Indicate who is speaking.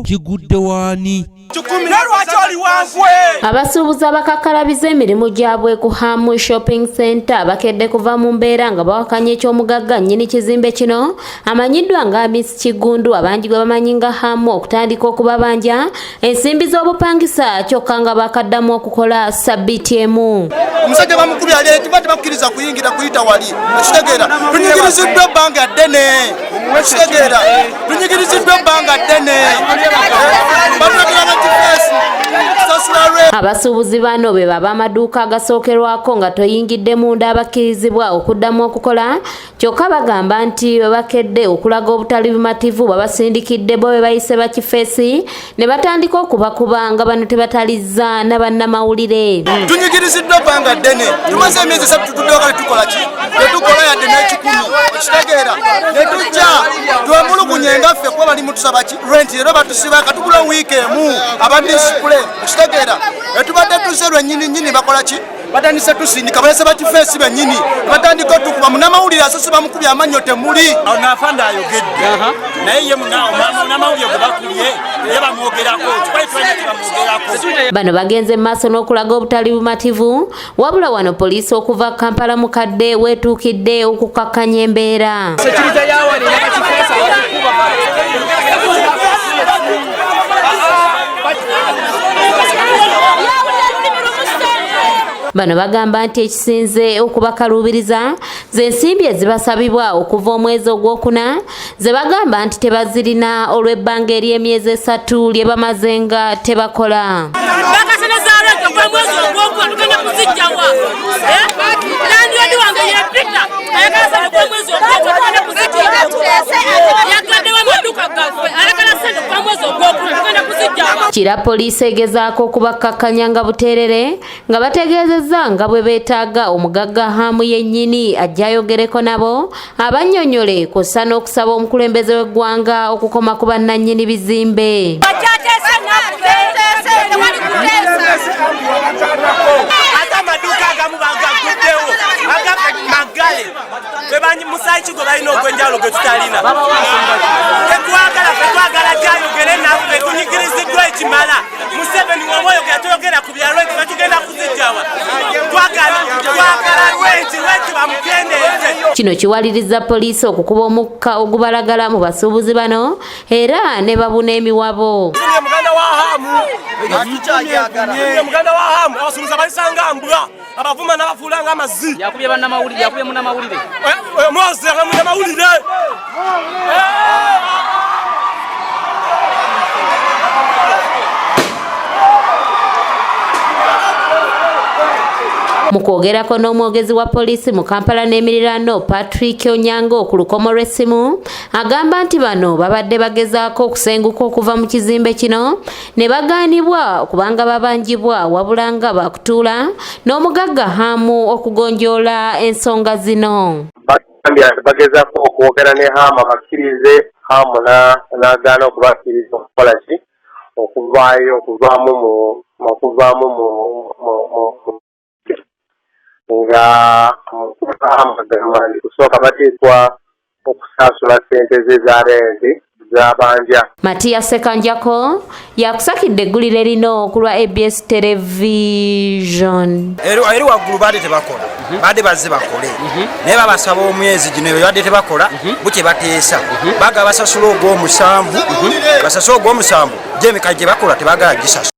Speaker 1: kigudde wani
Speaker 2: Abasubuzi abakakalabiza emirimu gyabwe ku Hamu Shopping Center bakedde kuva mu mbeera nga bawakanya ekyomugagga nnyini kizimbe kino amanyiddwa nga Miss Kigundu abangi gwe bamanyi nga Hamu okutandika okubabanja ensimbi z'obupangisa kyokka nga bakaddamu okukola sabbiiti emu.
Speaker 3: Omusajja bamukubye ali ekibadde bakkiriza kuyingira kuyita wali ekitegeera tunyigiriziddwa ebbanga ddene ekitegeera tunyigiriziddwa ebbanga ddene.
Speaker 2: Abasubuzi bano be baba amaduuka agasookerwako nga toyingidde munda abakkirizibwa okuddamu okukola kyokka bagamba nti bwe bakedde okulaga obutali bumativu babasindikidde bo be bayise bakifeesi ne batandika okubakuba nga bano tebatalizza na bannamawulire.
Speaker 3: Tunyigiriziddwa ebbanga ddene tumaze emyezi 3 tutuddewo kale tukola ki tetukola yadde n'ekikumi ekitegeera ne tujja twemulugunye nga ffe kuba balimu tusaba ki rent era batusiba katugula wiiki emu abadisipule ekitegeera etubadde tuzze lwennyini bakola ki batandise tusindika balese bakifeesi bennyini batandika otukuba munnamawulire asose bamukubye amannyo temuli
Speaker 4: nafanda ayogedde naye ye munnamawulire gwe bakubye ye bamwogerako bamwogerako.
Speaker 2: Bano bagenze mu maaso n'okulaga obutali bumativu wabula wano poliisi okuva Kampala mukadde weetuukidde okukakkanya embeera. Bano bagamba nti ekisinze okubakaluubiriza z'ensimbi ezibasabibwa okuva omwezi ogwokuna ze bagamba nti tebazirina olw'ebbanga ery'emyezi 3 lye bamaze nga tebakola. Kira poliisi egezaako okubakkakkanya nga buteerere nga bategeezezza nga bwe beetaaga omugagga Hamu yennyini ajja ayogereko nabo abannyonnyole kw'ossa n'okusaba omukulembeze w'eggwanga okukoma ku bannannyini bizimbe.
Speaker 4: Musayi kigo balina ogw'enjawulo gwe tutalina. Tetwagala gyayogere naffe tunyigiriziddwa ekimala. Museveni w'omwoyo gwe yatuyogera ku bya rwenti batugenda kuzijjawa. Twagala rwenti bamukendeeze.
Speaker 2: Kino kiwaliriza poliisi okukuba omukka ogubalagala mu basuubuzi bano era ne babuna emiwabo.
Speaker 4: Muganda wa Hamu abasuubuzi abalisanga mbwa abavuma n'abafuula ng'amazzi.
Speaker 5: Yakubye bannamawulire, yakubye munnamawulire.
Speaker 4: Mose munnamawulire.
Speaker 2: Mu kwogerako n'omwogezi wa poliisi mu Kampala n'emiriraano Patrick Onyango ku lukomo lw'essimu agamba nti bano babadde bagezaako okusenguka okuva mu kizimbe kino ne bagaanibwa kubanga babanjibwa wabula nga bakutuula n'omugagga Hamu okugonjoola ensonga zino.
Speaker 6: Bagezaako okwogera ne Hamu abakkirize Hamu n'agaana okubakkiriza okukola ki okuvaamu nga kusooka bateekwa okusaasula ssente ze za renti z'abanja.
Speaker 2: Matiya Sekanjako yakusakidde eggulire lino ku lwa ABS Television.
Speaker 4: Eri waggulu baadde tebakola baadde bazze bakole naye babasaba omwezi gino baadde tebakola bukye bateesa baga basasula ogw'omusanvu basasula ogw'omusanvu gy'emikala gye bakola tebagala gisasula.